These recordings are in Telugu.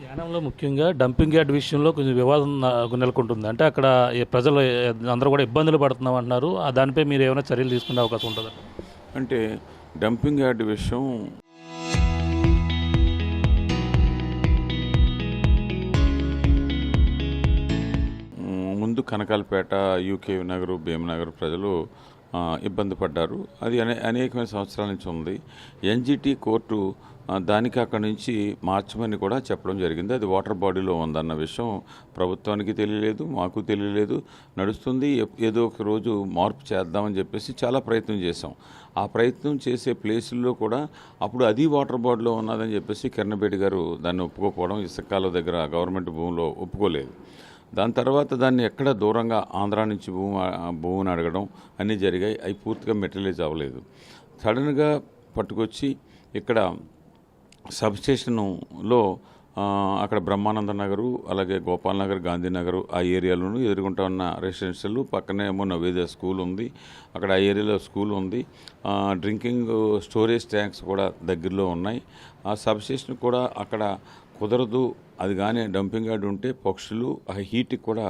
యానంలో ముఖ్యంగా డంపింగ్ యార్డ్ విషయంలో కొంచెం వివాదం నెలకొంటుంది. అంటే అక్కడ ప్రజలు అందరూ కూడా ఇబ్బందులు పడుతున్నాం అంటున్నారు. దానిపై మీరు ఏమైనా చర్యలు తీసుకునే అవకాశం ఉంటుందా? అంటే డంపింగ్ యార్డ్ విషయం ముందు కనకాలపేట, యూకే నగరు, భీమనగర్ ప్రజలు ఇబ్బంది పడ్డారు. అది అనేకమైన సంవత్సరాల నుంచి ఉంది. ఎన్జిటి కోర్టు దానికి అక్కడి నుంచి మార్చమని కూడా చెప్పడం జరిగింది. అది వాటర్ బాడీలో ఉందన్న విషయం ప్రభుత్వానికి తెలియలేదు, మాకు తెలియలేదు. నడుస్తుంది, ఏదో ఒక రోజు మార్పు చేద్దామని చెప్పేసి చాలా ప్రయత్నం చేసాం. ఆ ప్రయత్నం చేసే ప్లేసుల్లో కూడా అప్పుడు అది వాటర్ బాడీలో ఉన్నదని చెప్పేసి కిరణ్ గారు దాన్ని ఒప్పుకోకపోవడం, ఇసుకాల దగ్గర గవర్నమెంట్ భూమిలో ఒప్పుకోలేదు. దాని తర్వాత దాన్ని ఎక్కడ దూరంగా ఆంధ్రా నుంచి భూమిని అడగడం అన్నీ జరిగాయి. అవి పూర్తిగా మెటీరియలైజ్ అవ్వలేదు. సడన్గా పట్టుకొచ్చి ఇక్కడ సబ్స్టేషన్లో అక్కడ బ్రహ్మానంద నగరు, అలాగే గోపాల్ నగర్, గాంధీనగర్ ఆ ఏరియాలోనూ ఎదుర్కొంటా ఉన్న రెసిడెన్షియల్, పక్కనే ఏమో నవేద స్కూల్ ఉంది. అక్కడ ఆ ఏరియాలో స్కూల్ ఉంది. డ్రింకింగ్ స్టోరేజ్ ట్యాంక్స్ కూడా దగ్గరలో ఉన్నాయి. ఆ సబ్స్టేషన్ కూడా అక్కడ కుదరదు. అది కానీ డంపింగ్ యార్డ్ ఉంటే పక్షులు ఆ హీట్కి కూడా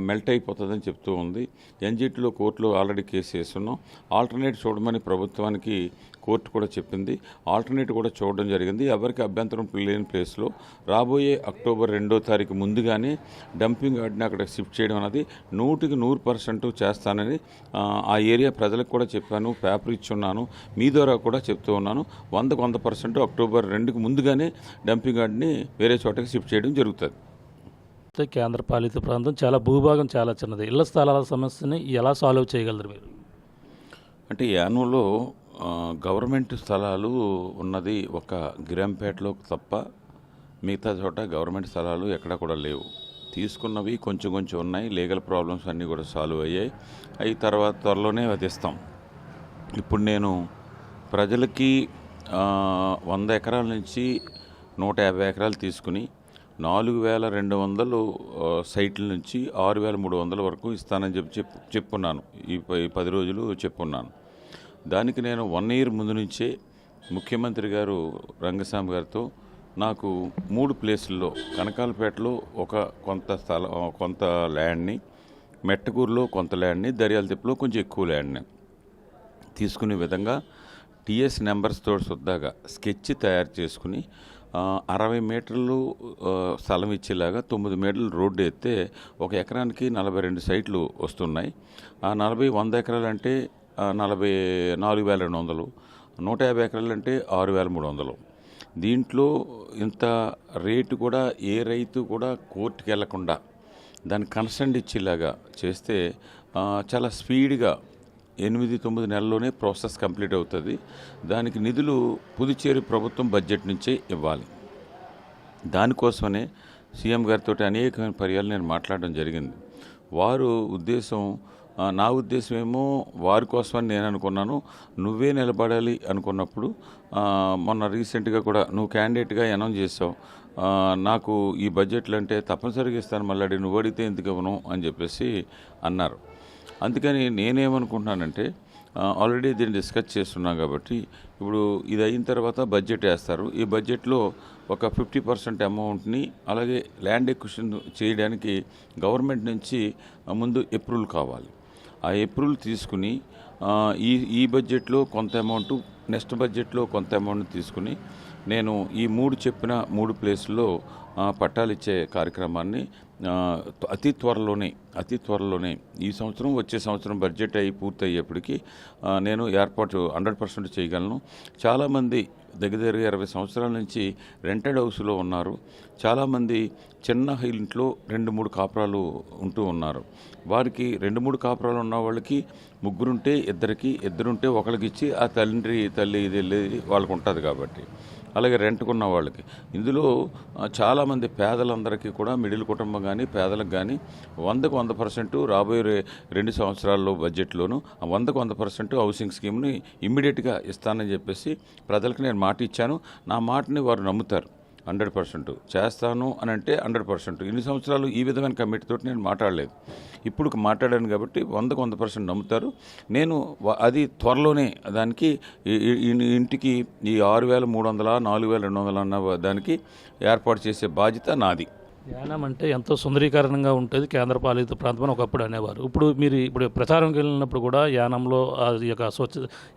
మెల్ట్ అయిపోతుందని చెప్తూ ఉంది. ఎన్జిటిలో కోర్టులో ఆల్రెడీ కేసు వేస్తున్నాం. ఆల్టర్నేట్ చూడమని ప్రభుత్వానికి కోర్టు కూడా చెప్పింది. ఆల్టర్నేట్ కూడా చూడడం జరిగింది. ఎవరికి అభ్యంతరం లేని ప్లేస్లో రాబోయే అక్టోబర్ 2వ తారీఖు ముందుగానే డంపింగ్ యార్డ్ని అక్కడ షిఫ్ట్ చేయడం అనేది 100% చేస్తానని ఆ ఏరియా ప్రజలకు కూడా చెప్పాను, పేపర్ ఇచ్చున్నాను, మీ ద్వారా కూడా చెప్తూ ఉన్నాను. 100% అక్టోబర్ 2కి ముందుగానే డంపింగ్ యార్డ్ని వేరే చోటకి షిఫ్ట్ చేయడం జరుగుతుంది. కేంద్ర పాలిత ప్రాంతం చాలా భూభాగం చాలా చిన్నది. ఇళ్ల స్థలాల సమస్యని ఎలా సాల్వ్ చేయగలరు మీరు? అంటే యానంలో గవర్నమెంట్ స్థలాలు ఉన్నది ఒక గిరంపేటలో తప్ప మిగతా చోట గవర్నమెంట్ స్థలాలు ఎక్కడా కూడా లేవు. తీసుకున్నవి కొంచెం కొంచెం ఉన్నాయి. లీగల్ ప్రాబ్లమ్స్ అన్నీ కూడా సాల్వ్ అయ్యాయి. అవి తర్వాత త్వరలోనే వదిస్తాం. ఇప్పుడు నేను ప్రజలకి 100 ఎకరాల నుంచి 150 ఎకరాలు తీసుకుని 4200 సైట్ల నుంచి 6300 వరకు ఇస్తానని చెప్పున్నాను. ఈ 10 రోజులు చెప్పున్నాను. దానికి నేను 1 ఇయర్ ముందు నుంచే ముఖ్యమంత్రి గారు రంగస్వామి గారితో నాకు 3 ప్లేసుల్లో కనకాలపేటలో కొంత ల్యాండ్ని, మెట్టగూరులో కొంత ల్యాండ్ని, దర్యాలతిప్పలో కొంచెం ఎక్కువ ల్యాండ్ని తీసుకునే విధంగా టీఎస్ నెంబర్స్తో సుద్దాగా స్కెచ్ తయారు చేసుకుని 60 మీటర్లు స్థలం ఇచ్చేలాగా 9 మీటర్లు రోడ్డు ఎత్తే 1 ఎకరానికి 42 సైట్లు వస్తున్నాయి. ఆ 100 ఎకరాలు అంటే 44,200, 150 ఎకరాలు అంటే 6,300. దీంట్లో ఇంత రేటు కూడా ఏ రైతు కూడా కోర్టుకి వెళ్లకుండా దాన్ని కన్సెంట్ ఇచ్చేలాగా చేస్తే చాలా స్పీడ్గా 8-9 నెలల్లోనే ప్రాసెస్ కంప్లీట్ అవుతుంది. దానికి నిధులు పుదుచ్చేరి ప్రభుత్వం బడ్జెట్ నుంచే ఇవ్వాలి. దానికోసమనే సీఎం గారితో అనేకమైన పర్యాలు నేను మాట్లాడడం జరిగింది. వారు ఉద్దేశం, నా ఉద్దేశం ఏమో వారి కోసమని నేను అనుకున్నాను. నువ్వే నిలబడాలి అనుకున్నప్పుడు మొన్న రీసెంట్గా కూడా నువ్వు క్యాండిడేట్గా అనౌన్స్ చేసావు. నాకు ఈ బడ్జెట్లు అంటే తప్పనిసరిగా ఇస్తాను, మళ్ళీ నువ్వు అడిగితే ఎందుకు ఇవ్వను అని చెప్పేసి అన్నారు. అందుకని నేనేమనుకుంటున్నానంటే ఆల్రెడీ దీన్ని డిస్కస్ చేస్తున్నాం కాబట్టి ఇప్పుడు ఇది అయిన తర్వాత బడ్జెట్ వేస్తారు. ఈ బడ్జెట్లో ఒక 50% అమౌంట్ని, అలాగే ల్యాండ్ ఎక్విజిషన్ చేయడానికి గవర్నమెంట్ నుంచి ముందు అప్రూవల్ కావాలి. ఆ అప్రూవల్ తీసుకుని ఈ బడ్జెట్లో కొంత అమౌంట్, నెక్స్ట్ బడ్జెట్లో కొంత అమౌంట్ తీసుకుని నేను ఈ 3 ప్లేసుల్లో పట్టాలు ఇచ్చే కార్యక్రమాన్ని అతి త్వరలోనే ఈ సంవత్సరం, వచ్చే సంవత్సరం బడ్జెట్ పూర్తి అయ్యేప్పటికీ నేను ఏర్పాటు 100% చేయగలను. చాలామంది దగ్గర 20 సంవత్సరాల నుంచి రెంటెడ్ హౌస్లో ఉన్నారు. చాలామంది చిన్న ఇంట్లో 2-3 కాపురాలు ఉంటూ ఉన్నారు. వారికి 2-3 కాపురాలు ఉన్న వాళ్ళకి ముగ్గురుంటే ఇద్దరుంటే ఒకరికి ఇచ్చి ఆ తల్లి ఇది వాళ్ళకు ఉంటుంది కాబట్టి, అలాగే రెంట్కున్న వాళ్ళకి. ఇందులో చాలామంది పేదలందరికీ కూడా, మిడిల్ కుటుంబం కానీ పేదలకు కానీ 100% రాబోయే 2 సంవత్సరాల్లో బడ్జెట్లోనూ 100% హౌసింగ్ స్కీమ్ని ఇమ్మీడియట్గా ఇస్తానని చెప్పేసి ప్రజలకు నేను మాట ఇచ్చాను. నా మాటని వారు నమ్ముతారు. 100% చేస్తాను అని అంటే 100%. ఇన్ని సంవత్సరాలు ఈ విధమైన కమిటీ తోటి నేను మాట్లాడలేదు. ఇప్పుడు మాట్లాడాను కాబట్టి 100% నమ్ముతారు. నేను అది త్వరలోనే దానికి ఇంటికి ఈ 6,300 4,200 అన్న దానికి ఏర్పాటు చేసే బాధ్యత నాది. యానం అంటే ఎంతో సుందరీకరణంగా ఉంటుంది, కేంద్ర పాలిత ప్రాంతం అని ఒకప్పుడు అనేవారు. ఇప్పుడు ప్రచారంకి వెళ్ళినప్పుడు కూడా యానంలో ఈ యొక్క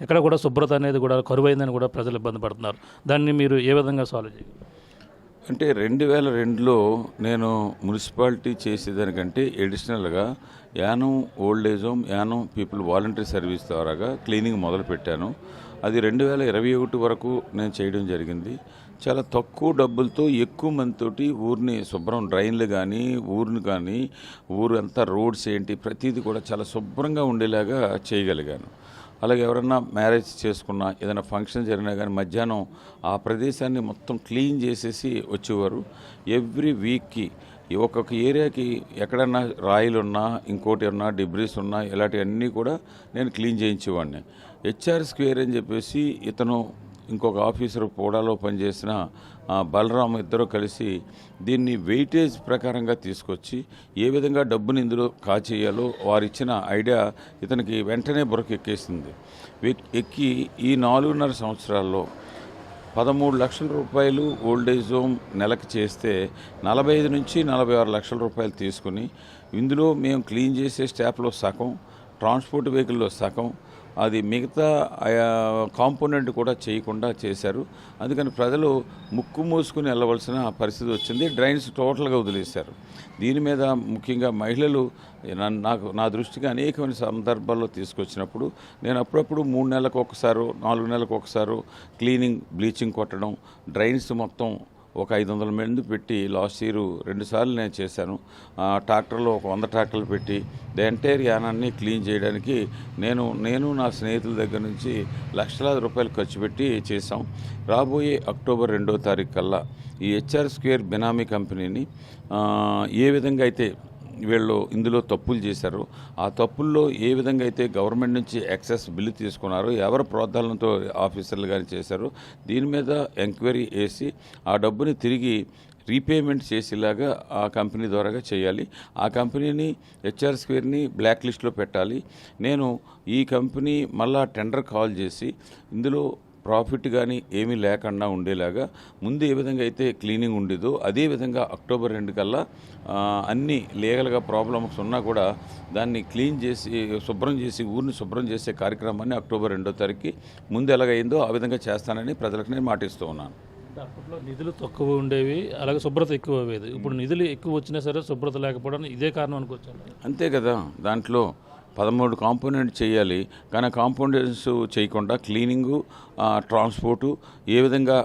ఎక్కడ కూడా శుభ్రత అనేది కూడా కరువైందని కూడా ప్రజలు ఇబ్బంది పడుతున్నారు. దాన్ని మీరు ఏ విధంగా సాల్వ్ చేయాలి? అంటే 2002లో నేను మున్సిపాలిటీ చేసేదానికంటే ఎడిషనల్గా Yanam old age home, Yanam people voluntary service ద్వారాగా క్లీనింగ్ మొదలుపెట్టాను. అది 2021 వరకు నేను చేయడం జరిగింది. చాలా తక్కువ డబ్బులతో ఎక్కువ మందితోటి ఊరిని శుభ్రం, డ్రైన్లు కానీ ఊరు అంతా రోడ్స్ ఏంటి ప్రతిదీ కూడా చాలా శుభ్రంగా ఉండేలాగా చేయగలిగాను. అలాగే ఎవరన్నా మ్యారేజ్ చేసుకున్నా, ఏదైనా ఫంక్షన్ జరిగినా కానీ మధ్యాహ్నం ఆ ప్రదేశాన్ని మొత్తం క్లీన్ చేసేసి వచ్చేవారు. ఎవ్రీ వీక్కి ఒక్కొక్క ఏరియాకి ఎక్కడన్నా రాయిలు ఉన్నా, ఇంకోటి ఉన్నా, డిబ్రీస్ ఉన్నా, ఇలాంటివన్నీ కూడా నేను క్లీన్ చేయించేవాడిని. హెచ్ఆర్ స్క్వేర్ అని చెప్పేసి ఇతను ఇంకొక ఆఫీసర్ పోడాలో పనిచేసిన బలరామ్ ఇద్దరు కలిసి దీన్ని వెయిటేజ్ ప్రకారంగా తీసుకొచ్చి ఏ విధంగా డబ్బుని ఇందులో కాచేయాలో వారిచ్చిన ఐడియా ఇతనికి వెంటనే బుర్రకెక్కేసింది. ఎక్కి ఈ 4.5 సంవత్సరాల్లో 13 లక్షల రూపాయలు ఓల్డేజ్ హోమ్ నెలకు చేస్తే 45 నుంచి 46 లక్షల రూపాయలు తీసుకుని ఇందులో మేము క్లీన్ చేసే స్టాఫ్లో సగం, ట్రాన్స్పోర్ట్ వెహికల్లో సగం, అది మిగతా కాంపోనెంట్ కూడా చేయకుండా చేశారు. అందుకని ప్రజలు ముక్కు మూసుకుని వెళ్ళవలసిన పరిస్థితి వచ్చింది. డ్రైన్స్ టోటల్గా వదిలేశారు. దీని మీద ముఖ్యంగా మహిళలు నా దృష్టికి అనేకమైన సందర్భాల్లో తీసుకొచ్చినప్పుడు నేను అప్పుడప్పుడు 3 నెలలకు ఒకసారి 4 నెలలకు ఒకసారి క్లీనింగ్, బ్లీచింగ్ కొట్టడం, డ్రైన్స్ మొత్తం ఒక 500 మంది పెట్టి లాస్ట్ ఇయర్ 2 సార్లు నేను చేశాను. ట్రాక్టర్లో ఒక 100 ట్రాక్టర్లు పెట్టి ద ఎంటైర్ యానాన్ని క్లీన్ చేయడానికి నేను నా స్నేహితుల దగ్గర నుంచి లక్షలాది రూపాయలు ఖర్చు పెట్టి చేశాం. రాబోయే అక్టోబర్ 2వ తారీఖు కల్లా ఈ హెచ్ఆర్ స్క్వేర్ బినామీ కంపెనీని ఏ విధంగా అయితే వీళ్ళు ఇందులో తప్పులు చేశారు, ఆ తప్పుల్లో ఏ విధంగా అయితే గవర్నమెంట్ నుంచి ఎక్సెస్ బిల్లు తీసుకున్నారో, ఎవరు ప్రోద్బలంతో ఆఫీసర్లు కానీ చేశారో దీని మీద ఎంక్వైరీ వేసి ఆ డబ్బుని తిరిగి రీపేమెంట్ చేసేలాగా ఆ కంపెనీ ద్వారాగా చేయాలి. ఆ కంపెనీని హెచ్ఆర్ స్క్వేర్ని బ్లాక్ లిస్ట్లో పెట్టాలి. నేను ఈ కంపెనీ మళ్ళా టెండర్ కాల్ చేసి ఇందులో ప్రాఫిట్ కానీ ఏమీ లేకుండా ఉండేలాగా ముందు ఏ విధంగా అయితే క్లీనింగ్ ఉండేదో అదే విధంగా అక్టోబర్ 2 కల్లా అన్ని లీగల్గా ప్రాబ్లమ్స్ ఉన్నా కూడా దాన్ని క్లీన్ చేసి ఊరిని శుభ్రం చేసే కార్యక్రమాన్ని అక్టోబర్ 2వ తారీఖుకి ముందు ఎలాగైందో ఆ విధంగా చేస్తానని ప్రజలకు నేను మాటిస్తూ ఉన్నాను. అప్పట్లో నిధులు తక్కువ ఉండేవి, అలాగే శుభ్రత ఎక్కువ అయ్యేది. ఇప్పుడు నిధులు ఎక్కువ వచ్చినా సరే శుభ్రత లేకపోవడం ఇదే కారణం అనుకోవచ్చు. అంతే కదా, దాంట్లో 13 కాంపోనెంట్ చేయాలి, కానీ కాంపోనెంట్స్ చేయకుండా క్లీనింగు, ట్రాన్స్పోర్టు ఏ విధంగా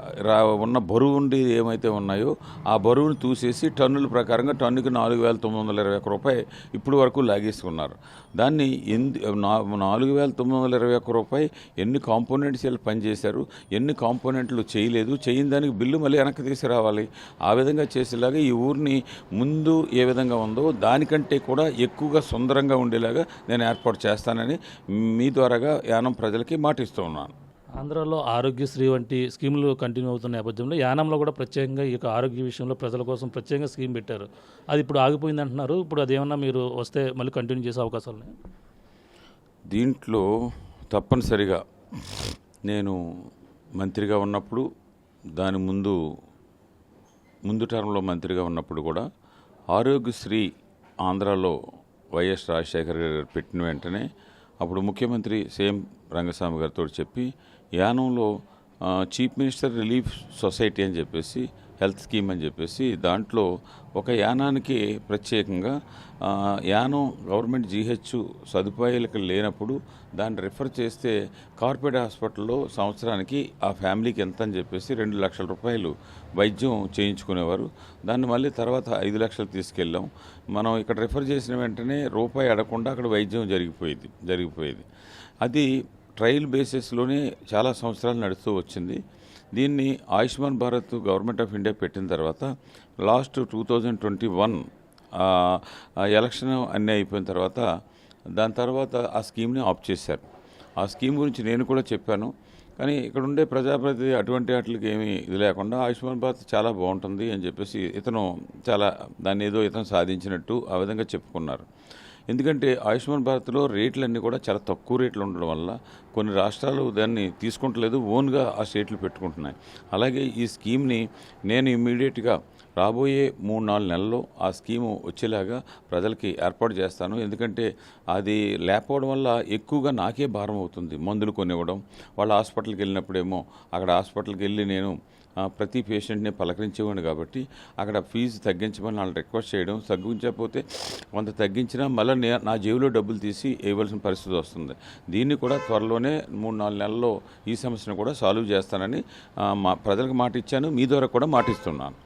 ఉన్న బరువు ఉండి ఏమైతే ఉన్నాయో ఆ బరువును చూసేసి టన్నుల ప్రకారంగా టన్నుకి 4,921 రూపాయలు ఇప్పుడు వరకు లాగేసుకున్నారు. దాన్ని 4,921 రూపాయలు ఎన్ని కాంపోనెంట్స్ వీళ్ళు పనిచేశారు, ఎన్ని కాంపోనెంట్లు చేయలేదు, చేయని దానికి బిల్లు మళ్ళీ వెనక్కి తీసుకురావాలి. ఆ విధంగా చేసేలాగా ఈ ఊరిని ముందు ఏ విధంగా ఉందో దానికంటే కూడా ఎక్కువగా సుందరంగా ఉండేలాగా నేను ఏర్పాటు చేస్తానని మీ ద్వారాగా యానం ప్రజలకి మాటిస్తూ ఉన్నాను. ఆంధ్రాలో ఆరోగ్యశ్రీ వంటి స్కీములు కంటిన్యూ అవుతున్న నేపథ్యంలో యానంలో కూడా ప్రత్యేకంగా ఈ యొక్క ఆరోగ్య విషయంలో ప్రజల కోసం ప్రత్యేకంగా స్కీమ్ పెట్టారు. అది ఇప్పుడు ఆగిపోయింది అంటున్నారు. ఇప్పుడు అదేమన్నా మీరు వస్తే మళ్ళీ కంటిన్యూ చేసే అవకాశాలు ఉన్నాయి? దీంట్లో తప్పనిసరిగా నేను మంత్రిగా ఉన్నప్పుడు, దాని ముందు టర్మ్లో మంత్రిగా ఉన్నప్పుడు కూడా ఆరోగ్యశ్రీ ఆంధ్రాలో వైఎస్ రాజశేఖర్ గారు పెట్టిన వెంటనే అప్పుడు ముఖ్యమంత్రి సేమ్ రంగస్వామి గారితో చెప్పి యానంలో చీఫ్ మినిస్టర్ రిలీఫ్ సొసైటీ అని చెప్పేసి హెల్త్ స్కీమ్ అని చెప్పేసి దాంట్లో ఒక యానానికి ప్రత్యేకంగా యానం గవర్నమెంట్ జీహెచ్ సదుపాయాలకు లేనప్పుడు దాన్ని రిఫర్ చేస్తే కార్పొరేట్ హాస్పిటల్లో సంవత్సరానికి ఆ ఫ్యామిలీకి ఎంత అని చెప్పేసి 2 లక్షల రూపాయలు వైద్యం చేయించుకునేవారు. దాన్ని మళ్ళీ తర్వాత 5 లక్షలు తీసుకెళ్ళాం. మనం ఇక్కడ రిఫర్ చేసిన వెంటనే రూపాయి అడగకుండా అక్కడ వైద్యం జరిగిపోయేది. అది ట్రయల్ బేసిస్లోనే చాలా సంవత్సరాలు నడుస్తూ వచ్చింది. దీన్ని Ayushman Bharat government of India పెట్టిన తర్వాత లాస్ట్ 2021 ఎలక్షన్ అన్నీ అయిపోయిన దాని తర్వాత ఆ స్కీమ్ని ఆఫ్ చేశారు. ఆ స్కీమ్ గురించి నేను కూడా చెప్పాను, కానీ ఇక్కడ ఉండే ప్రజాప్రతినిధి అటువంటి వాటికి ఏమీ ఇది లేకుండా ఆయుష్మాన్ భారత్ చాలా బాగుంటుంది అని చెప్పేసి ఇతను చాలా దాన్ని ఏదో ఇతను సాధించినట్టు ఆ విధంగా చెప్పుకున్నారు. ఎందుకంటే ఆయుష్మాన్ భారత్లో రేట్లన్నీ కూడా చాలా తక్కువ రేట్లు ఉండడం వల్ల కొన్ని రాష్ట్రాలు దాన్ని తీసుకుంటలేదు, ఓన్గా ఆ స్టేట్లు పెట్టుకుంటున్నాయి. అలాగే ఈ స్కీమ్ని నేను ఇమ్మీడియట్గా రాబోయే 3-4 నెలల్లో ఆ స్కీము వచ్చేలాగా ప్రజలకి ఏర్పాటు చేస్తాను. ఎందుకంటే అది లేకపోవడం వల్ల ఎక్కువగా నాకే భారం అవుతుంది. మందులు కొనివ్వడం, వాళ్ళ హాస్పిటల్కి వెళ్ళినప్పుడేమో అక్కడ హాస్పిటల్కి వెళ్ళి నేను ప్రతి పేషెంట్ని పలకరించేవాడిని కాబట్టి అక్కడ ఫీజు తగ్గించమని వాళ్ళు రిక్వెస్ట్ చేయడం, తగ్గించకపోతే కొంత తగ్గించినా మళ్ళీ నా జేబులో డబ్బులు తీసి వేయవలసిన పరిస్థితి వస్తుంది. దీన్ని కూడా త్వరలోనే 3-4 నెలల్లో ఈ సమస్యను కూడా సాల్వ్ చేస్తానని మా ప్రజలకు మాట ఇచ్చాను, మీ ద్వారా కూడా మాట ఇస్తున్నాను.